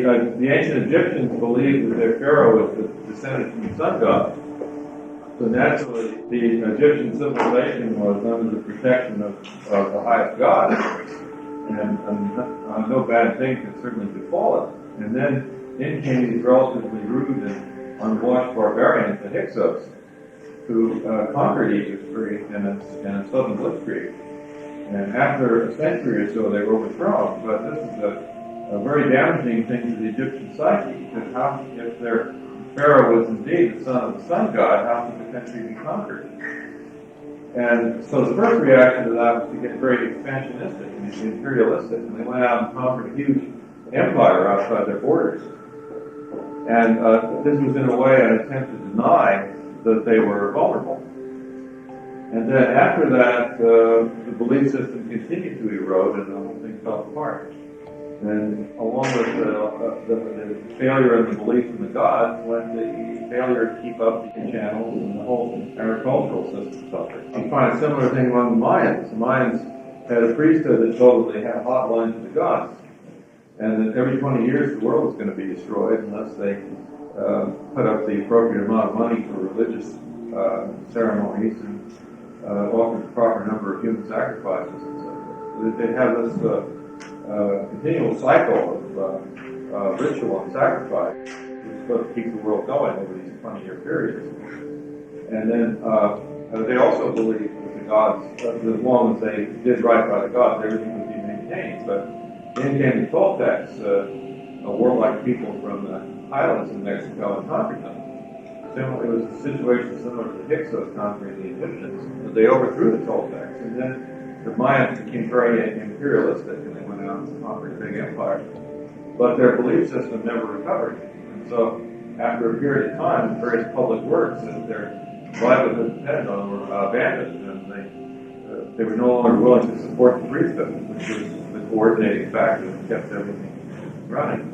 The ancient Egyptians believed that their pharaoh was descended from the sun god. So naturally, the Egyptian civilization was under the protection of the highest god, and no bad thing could certainly befall it. And then in came these relatively rude and unwashed barbarians, the Hyksos, who conquered Egypt in a sudden blitzkrieg. And after a century or so, they were overthrown. But this is a very damaging thing to the Egyptian psyche, because how, if their pharaoh was indeed the son of the sun god, how could the country be conquered? And so the first reaction to that was to get very expansionistic and imperialistic, and they went out and conquered a huge empire outside their borders. And this was in a way an attempt to deny that they were vulnerable. And then after that, the belief system continued to erode, and the whole thing fell apart. And along with the failure of the belief in the gods went the failure to keep up the channels, and the whole agricultural system suffered. You find a similar thing among the Mayans. The Mayans had a priesthood that told them they had hotlines to the gods, and that every 20 years the world was going to be destroyed unless they put up the appropriate amount of money for religious ceremonies and offered the proper number of human sacrifices and so forth. They have this continual cycle of ritual and sacrifice, which is supposed to keep the world going over these 20-year periods. And then they also believed that the gods, as long as they did right by the gods, everything would be maintained. But then came the Toltecs, warlike people from the highlands in Mexico, and conquered them. It was a situation similar to the Hyksos conquering the Egyptians. They overthrew the Toltecs, and then the Mayans became very imperialistic, and they went out and conquered a big empire. But their belief system never recovered. And so, after a period of time, various public works that their livelihood depended on were abandoned, and they were no longer willing to support the priesthood, which was the coordinating factor that kept everything running.